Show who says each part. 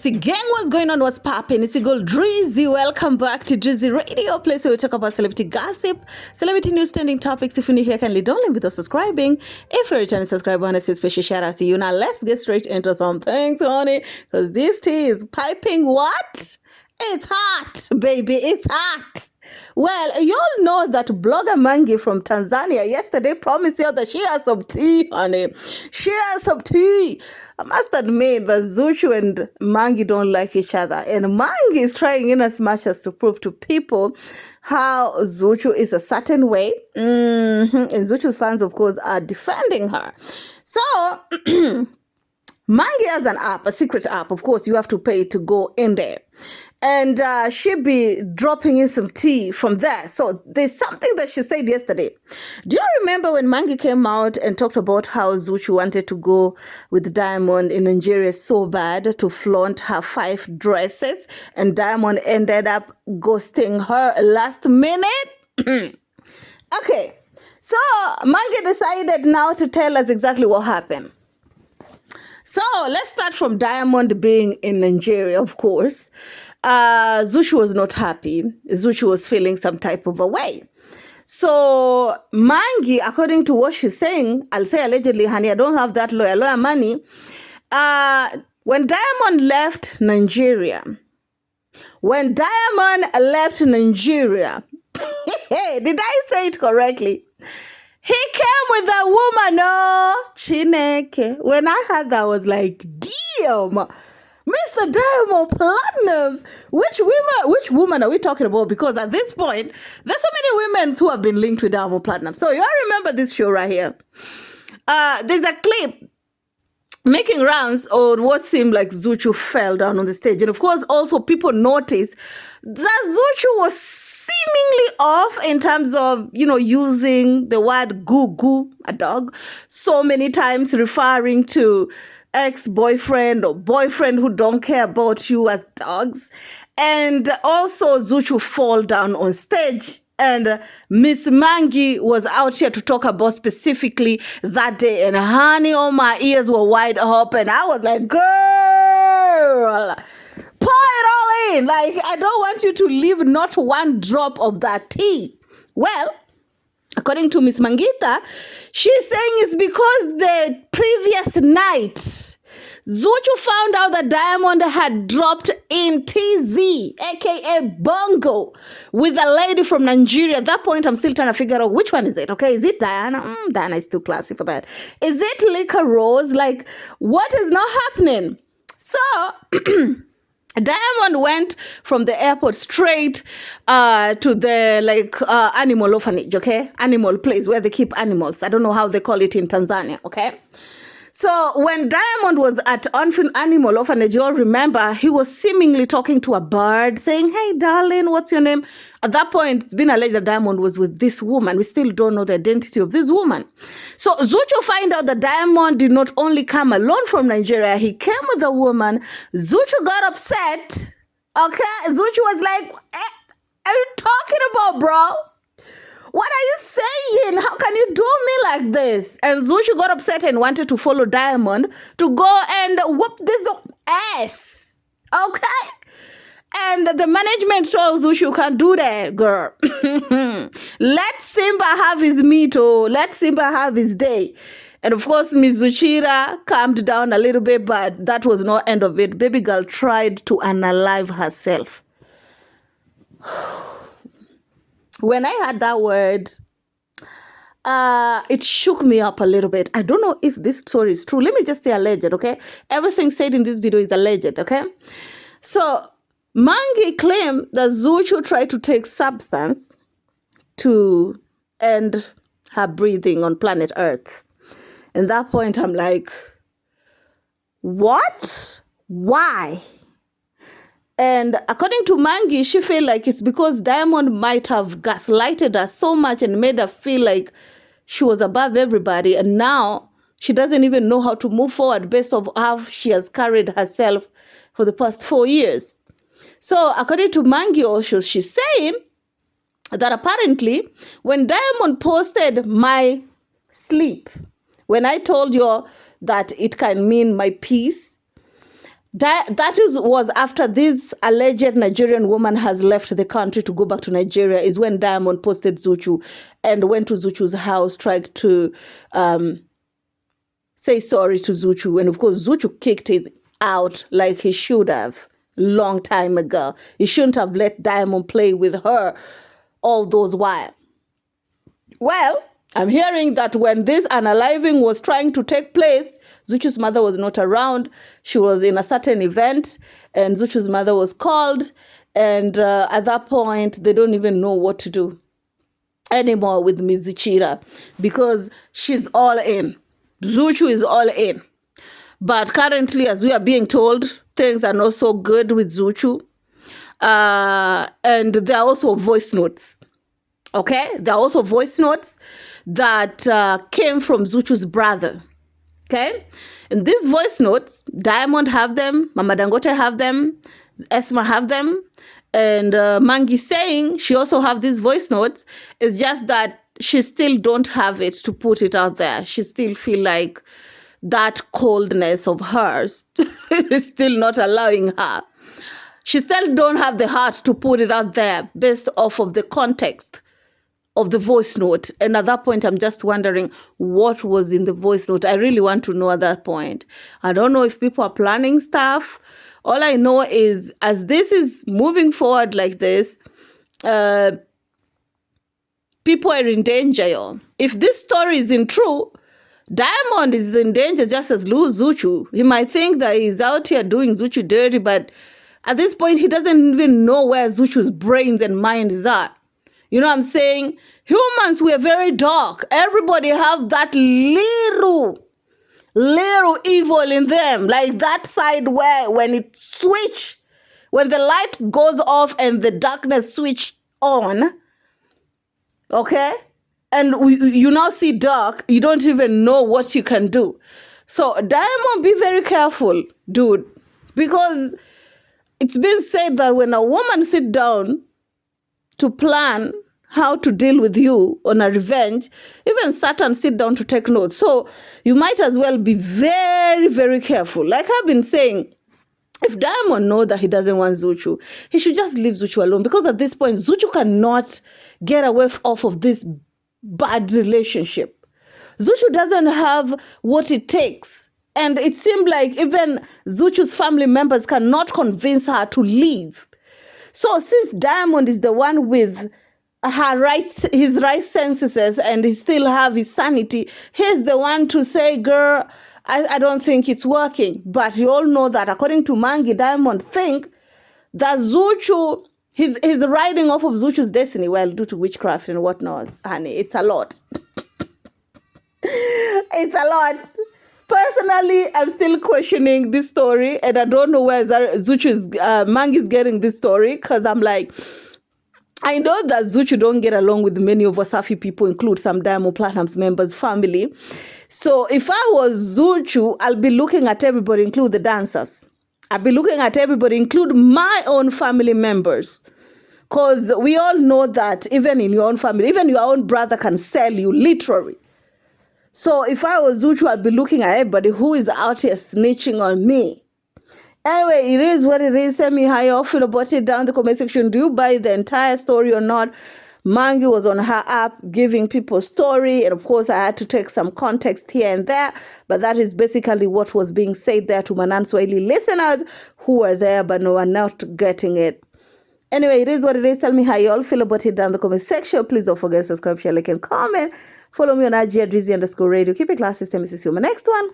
Speaker 1: See, gang, what's going on? What's popping? It's your girl Drizzy. Welcome back to Drizzy Radio, place where we talk about celebrity gossip, celebrity news, trending topics. If you're new here, kindly don't leave without subscribing. If you're a returning subscriber, I want to say special shout out to you. Now let's get straight into some things, honey, because this tea is piping what? It's hot, baby. It's hot. Well, you all know that blogger Mangi from Tanzania yesterday promised you that she has some tea, honey. She has some tea. I must admit that Zuchu and Mangi don't like each other. And Mangi is trying in as much as to prove to people how Zuchu is a certain way. And Zuchu's fans, of course, are defending her. So, Mangi has an app, a secret app. Of course, you have to pay to go in there. And she'll be dropping in some tea from there. So there's something that she said yesterday. Do you remember when Mangi came out and talked about how Zuchu wanted to go with Diamond in Nigeria so bad to flaunt her 5 dresses, and Diamond ended up ghosting her last minute? Okay, so Mangi decided now to tell us exactly what happened. So let's start from Diamond being in Nigeria, of course. Zuchu was not happy. Zuchu was feeling some type of a way. So Mangi, according to what she's saying, I'll say allegedly, honey, I don't have that lawyer money. When Diamond left Nigeria, did I say it correctly? He came with a woman, oh, Chineke. When I heard that, I was like, damn, Mr. Diamond Platinums. Which woman are we talking about? Because at this point, there's so many women who have been linked with Diamond Platinum. So you all remember this show right here. There's a clip making rounds or what seemed like Zuchu fell down on the stage. And of course, also people noticed that Zuchu was seemingly off in terms of, using the word goo, a dog, so many times, referring to ex-boyfriend or boyfriend who don't care about you as dogs. And also Zuchu fall down on stage. And Miss Mangi was out here to talk about specifically that day. And honey, all my ears were wide open. I was like, girl, pour it all in. Like, I don't want you to leave not one drop of that tea. Well, according to Miss Mangita, she's saying it's because the previous night, Zuchu found out that Diamond had dropped in TZ, aka Bongo, with a lady from Nigeria. At that point, I'm still trying to figure out which one is it, okay? Is it Diana? Diana is too classy for that. Is it Lika Rose? Like, what is not happening? So, Diamond went from the airport straight to the animal orphanage, okay? Animal place where they keep animals. I don't know how they call it in Tanzania, okay? So when Diamond was at Animal Orphanage, you all remember, he was seemingly talking to a bird saying, hey, darling, what's your name? At that point, it's been alleged that Diamond was with this woman. We still don't know the identity of this woman. So Zuchu find out that Diamond did not only come alone from Nigeria, he came with a woman. Zuchu got upset. Okay? Zuchu was like, are you talking about, bro? What are you saying? How can you do me like this? And Zuchu got upset and wanted to follow Diamond to go and whoop this ass. Okay? And the management told Zuchu, you can't do that, girl. Let Simba have his meat, let Simba have his day. And of course, Miss Zuchira calmed down a little bit, but that was no end of it. Baby girl tried to unalive herself. When I heard that word, it shook me up a little bit. I don't know if this story is true. Let me just say alleged, okay? Everything said in this video is alleged, okay? So, Mangi claimed that Zuchu tried to take substance to end her breathing on planet Earth. And that point, I'm like, what? Why? And according to Mangi, she felt like it's because Diamond might have gaslighted her so much and made her feel like she was above everybody. And now she doesn't even know how to move forward based on how she has carried herself for the past 4 years. So according to Mangi also, she's saying that apparently when Diamond posted my sleep, when I told you that it can mean my peace, Was after this alleged Nigerian woman has left the country to go back to Nigeria, is when Diamond posted Zuchu and went to Zuchu's house, tried to say sorry to Zuchu. And of course, Zuchu kicked it out like he should have long time ago. He shouldn't have let Diamond play with her all those while. Well, I'm hearing that when this unaliving was trying to take place, Zuchu's mother was not around. She was in a certain event, and Zuchu's mother was called. And at that point, they don't even know what to do anymore with Ms. Zichira, because she's all in. Zuchu is all in. But currently, as we are being told, things are not so good with Zuchu. And there are also voice notes. Okay? There are also voice notes that came from Zuchu's brother. Okay? And these voice notes, Diamond have them, Mama Dangote have them, Esma have them, and Mangi saying she also have these voice notes. It's just that she still don't have it to put it out there. She still feel like that coldness of hers is still not allowing her. She still don't have the heart to put it out there based off of the context of the voice note. And at that point, I'm just wondering what was in the voice note. I really want to know at that point. I don't know if people are planning stuff. All I know is as this is moving forward like this, people are in danger, y'all. If this story isn't true, Diamond is in danger just as Zuchu. He might think that he's out here doing Zuchu dirty, but at this point, he doesn't even know where Zuchu's brains and mind is at. You know what I'm saying? Humans, we are very dark. Everybody have that little evil in them. Like that side where when the light goes off and the darkness switch on, okay? And you now see dark, you don't even know what you can do. So Diamond, be very careful, dude. Because it's been said that when a woman sit down to plan how to deal with you on a revenge, even Satan sit down to take notes. So you might as well be very, very careful. Like I've been saying, if Diamond knows that he doesn't want Zuchu, he should just leave Zuchu alone. Because at this point, Zuchu cannot get away off of this bad relationship. Zuchu doesn't have what it takes. And it seemed like even Zuchu's family members cannot convince her to leave. So since Diamond is the one with his right senses and he still have his sanity, he's the one to say, girl, I don't think it's working. But you all know that according to Mangi, Diamond think that Zuchu, he's riding off of Zuchu's destiny, well, due to witchcraft and whatnot. Honey, it's a lot. It's a lot. Personally, I'm still questioning this story, and I don't know where Zuchu's Mangi's getting this story, because I'm like, I know that Zuchu don't get along with many of Wasafi people, include some Diamond Platnumz members' family. So if I was Zuchu, I'll be looking at everybody, include the dancers. I'll be looking at everybody, include my own family members. Because we all know that even in your own family, even your own brother can sell you, literally. So if I was Zuchu, I'd be looking at everybody who is out here snitching on me. Anyway, it is what it is. Tell me how you all feel about it down in the comment section. Do you buy the entire story or not? Mangi was on her app giving people story. And of course, I had to take some context here and there. But that is basically what was being said there to Manan Swahili listeners who were there, but no one not getting it. Anyway, it is what it is. Tell me how you all feel about it down in the comment section. Please don't forget to subscribe, share, like, and comment. Follow me on IG at Drizzy_radio. Keep it classy. Stay, Mrs. You. My next one.